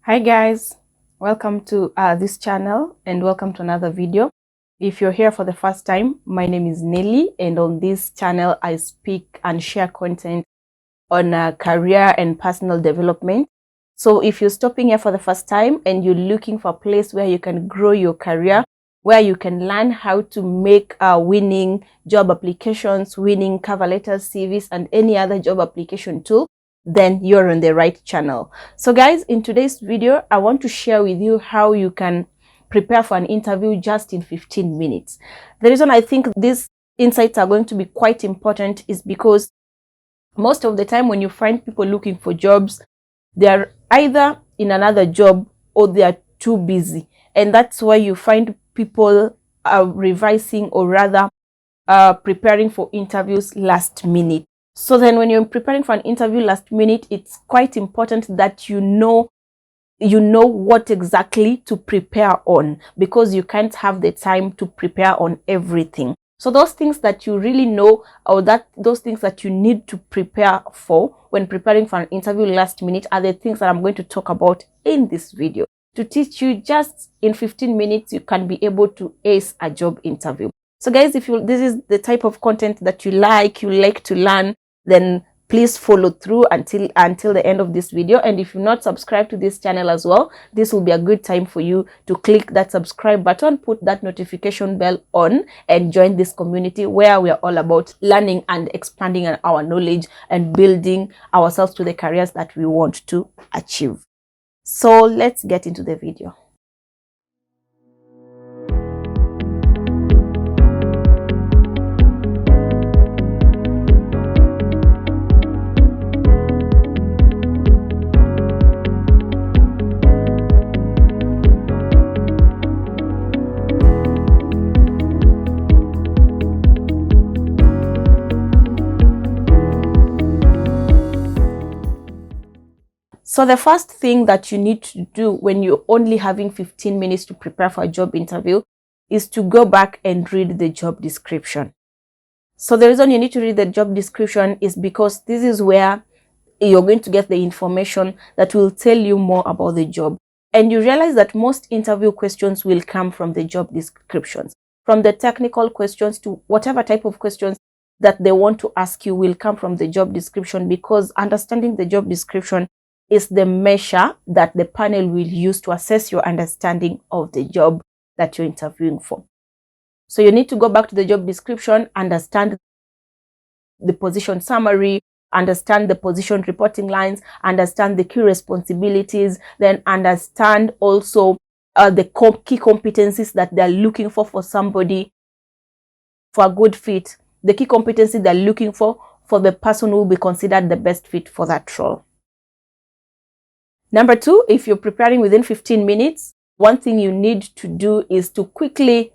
Hi guys, welcome to this channel and welcome to another video. If you're here for the first time, my name is Nelly, and on this channel I speak and share content on career and personal development. So if you're stopping here for the first time and you're looking for a place where you can grow your career, where you can learn how to make winning job applications, winning cover letters, CVs, and any other job application tool, then you're on the right channel. So guys, in today's video, I want to share with you how you can prepare for an interview just in 15 minutes. The reason I think these insights are going to be quite important is because most of the time when you find people looking for jobs, they are either in another job or they are too busy. And that's why you find people revising, or rather preparing for interviews last minute. So then when you're preparing for an interview last minute, it's quite important that you know what exactly to prepare on, because you can't have the time to prepare on everything. So those things that you really know, or those things that you need to prepare for when preparing for an interview last minute, are the things that I'm going to talk about in this video to teach you just in 15 minutes you can be able to ace a job interview. So guys, if this is the type of content that you like to learn, then please follow through until the end of this video. And if you're not subscribed to this channel as well, this will be a good time for you to click that subscribe button, put that notification bell on, and join this community where we are all about learning and expanding our knowledge and building ourselves to the careers that we want to achieve. So let's get into the video. So the first thing that you need to do when you're only having 15 minutes to prepare for a job interview is to go back and read the job description. So the reason you need to read the job description is because this is where you're going to get the information that will tell you more about the job. And you realize that most interview questions will come from the job descriptions. From the technical questions to whatever type of questions that they want to ask you will come from the job description, because understanding the job description is the measure that the panel will use to assess your understanding of the job that you're interviewing for. So you need to go back to the job description, understand the position summary, understand the position reporting lines, understand the key responsibilities, then understand also the key competencies that they're looking for somebody for a good fit, the key competency they're looking for the person who will be considered the best fit for that role. Number two, if you're preparing within 15 minutes, one thing you need to do is to quickly,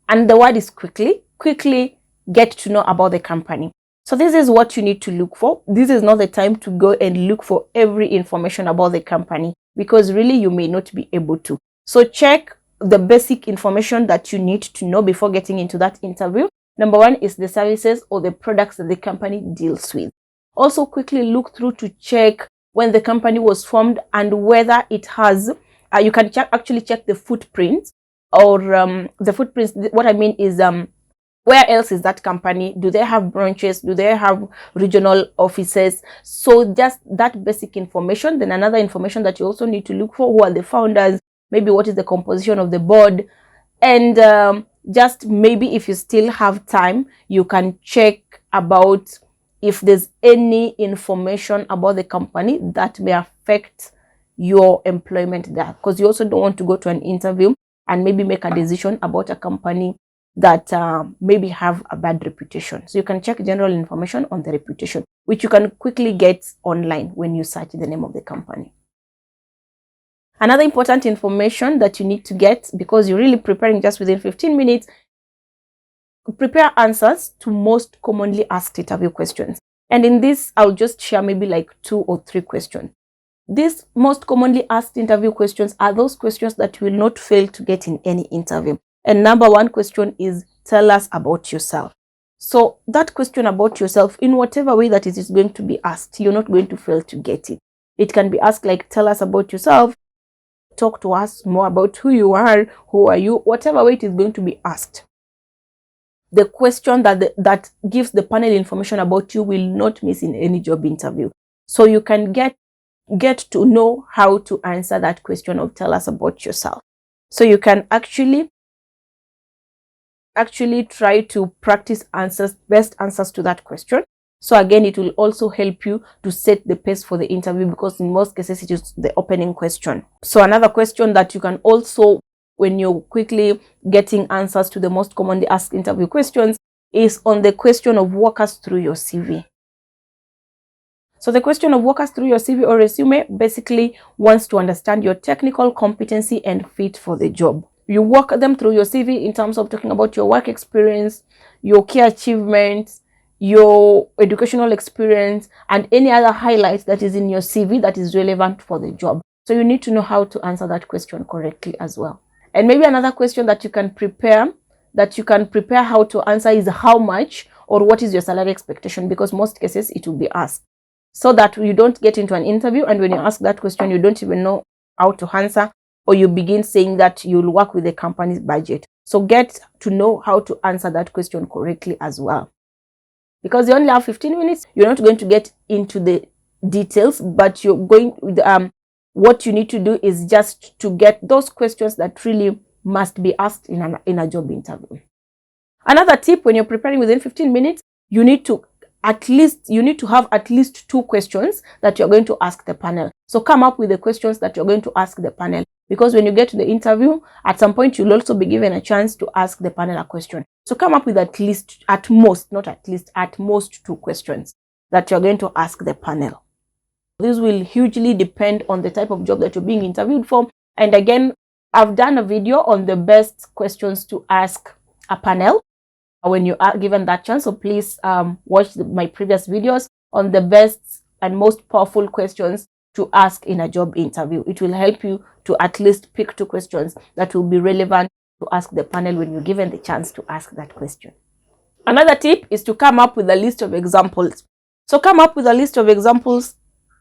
and the word is quickly get to know about the company. So this is what you need to look for. This is not the time to go and look for every information about the company, because really you may not be able to. So check the basic information that you need to know before getting into that interview. Number one is the services or the products that the company deals with. Also quickly look through to check when the company was formed and whether it has, you can actually check the footprint, or the footprints. What I mean is, where else is that company? Do they have branches? Do they have regional offices? So just that basic information. Then another information that you also need to look for: who are the founders? Maybe what is the composition of the board? And just maybe if you still have time, you can check about if there's any information about the company that may affect your employment there, because you also don't want to go to an interview and maybe make a decision about a company that maybe have a bad reputation. So you can check general information on the reputation, which you can quickly get online when you search the name of the company. Another important information that you need to get, because you're really preparing just within 15 minutes, prepare answers to most commonly asked interview questions. And in this, I'll just share maybe like 2 or 3 questions. These most commonly asked interview questions are those questions that you will not fail to get in any interview. And number one question is, tell us about yourself. So that question about yourself, in whatever way that it is going to be asked, you're not going to fail to get it. It can be asked like, tell us about yourself talk to us more about who you are, who are you, whatever way it is going to be asked. The question that gives the panel information about you will not miss in any job interview. So you can get to know how to answer that question of tell us about yourself. So you can actually try to practice best answers to that question. So again, it will also help you to set the pace for the interview, because in most cases it is the opening question. So another question that you can also, when you're quickly getting answers to the most commonly asked interview questions, is on the question of walk us through your CV. So the question of walk us through your CV or resume basically wants to understand your technical competency and fit for the job. You walk them through your CV in terms of talking about your work experience, your key achievements, your educational experience, and any other highlights that is in your CV that is relevant for the job. So you need to know how to answer that question correctly as well. And maybe another question that you can prepare how to answer is how much or what is your salary expectation, because most cases it will be asked. So that you don't get into an interview and when you ask that question, you don't even know how to answer, or you begin saying that you'll work with the company's budget. So get to know how to answer that question correctly as well. Because you only have 15 minutes, you're not going to get into the details, but you're going with what you need to do is just to get those questions that really must be asked in a job interview. Another tip, when you're preparing within 15 minutes, you need to have at least 2 questions that you're going to ask the panel. So come up with the questions that you're going to ask the panel, because when you get to the interview, at some point you'll also be given a chance to ask the panel a question. So come up with at most 2 questions that you're going to ask the panel. This will hugely depend on the type of job that you're being interviewed for. And again, I've done a video on the best questions to ask a panel when you are given that chance. So please watch my previous videos on the best and most powerful questions to ask in a job interview. It will help you to at least pick 2 questions that will be relevant to ask the panel when you're given the chance to ask that question. Another tip is to come up with a list of examples. So come up with a list of examples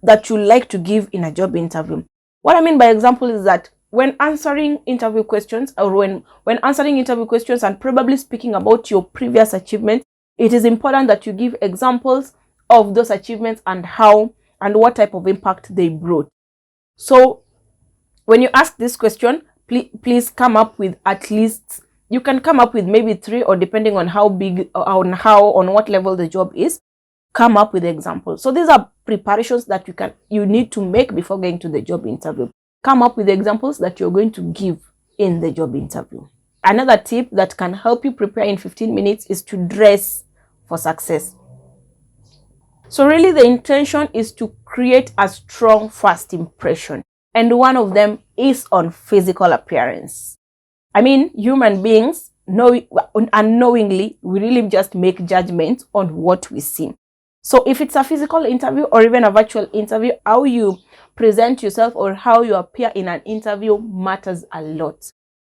that you like to give in a job interview. What I mean by example is that when answering interview questions, or when answering interview questions and probably speaking about your previous achievements, it is important that you give examples of those achievements and how and what type of impact they brought. So when you ask this question, please come up with at least, you can come up with maybe 3, or depending on how big, on what level the job is, come up with examples. So these are preparations that you need to make before going to the job interview. Come up with examples that you're going to give in the job interview. Another tip that can help you prepare in 15 minutes is to dress for success. So really the intention is to create a strong first impression, and one of them is on physical appearance. I mean, human beings unknowingly, we really just make judgments on what we see. So if it's a physical interview or even a virtual interview, how you present yourself or how you appear in an interview matters a lot.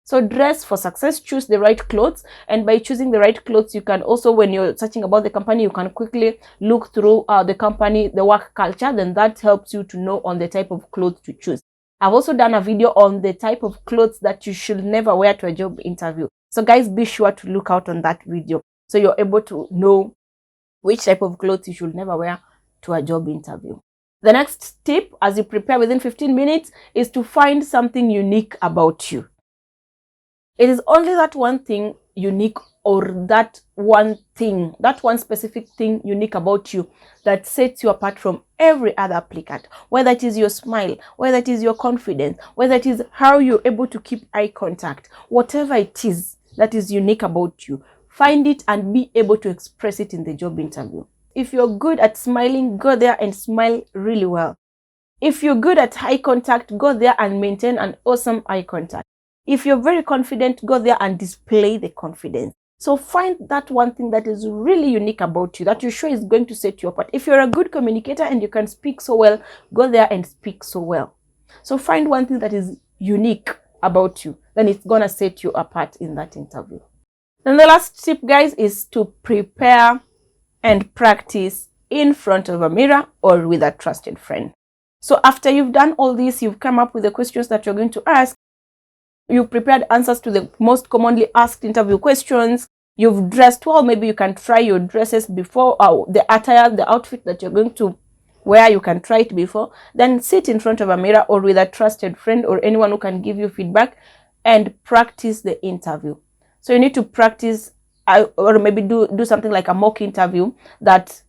So dress for success, choose the right clothes, and by choosing the right clothes, you can also, when you're searching about the company, you can quickly look through the company, the work culture, then that helps you to know on the type of clothes to choose. I've also done a video on the type of clothes that you should never wear to a job interview. So guys, be sure to look out on that video so you're able to know which type of clothes you should never wear to a job interview. The next tip, as you prepare within 15 minutes, is to find something unique about you. It is only that one thing unique, or that one specific thing unique about you that sets you apart from every other applicant. Whether it is your smile, whether it is your confidence, whether it is how you're able to keep eye contact, whatever it is that is unique about you, find it and be able to express it in the job interview. If you're good at smiling, go there and smile really well. If you're good at eye contact, go there and maintain an awesome eye contact. If you're very confident, go there and display the confidence. So find that one thing that is really unique about you, that you're sure is going to set you apart. If you're a good communicator and you can speak so well, go there and speak so well. So find one thing that is unique about you, then it's going to set you apart in that interview. Then the last tip, guys, is to prepare and practice in front of a mirror or with a trusted friend. So after you've done all this, you've come up with the questions that you're going to ask, you prepared answers to the most commonly asked interview questions, you've dressed well, maybe you can try your dresses before, the attire, the outfit that you're going to wear, you can try it before, then sit in front of a mirror or with a trusted friend or anyone who can give you feedback and practice the interview. So you need to practice, or maybe do something like a mock interview that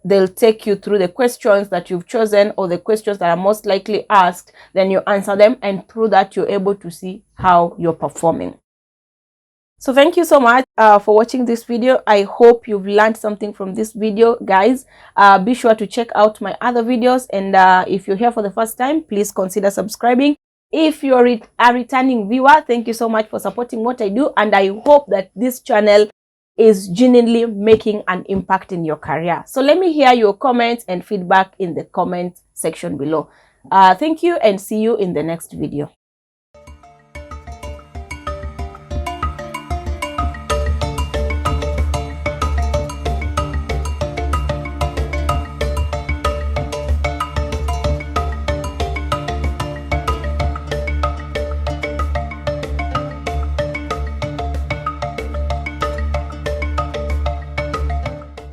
they'll take you through the questions that you've chosen or the questions that are most likely asked, then you answer them, and through that you're able to see how you're performing. So thank you so much for watching this video. I hope you've learned something from this video, guys. Be sure to check out my other videos, and if you're here for the first time, please consider subscribing. If you're a returning viewer, thank you so much for supporting what I do, and I hope that this channel is genuinely making an impact in your career. So let me hear your comments and feedback in the comment section below. Thank you, and see you in the next video.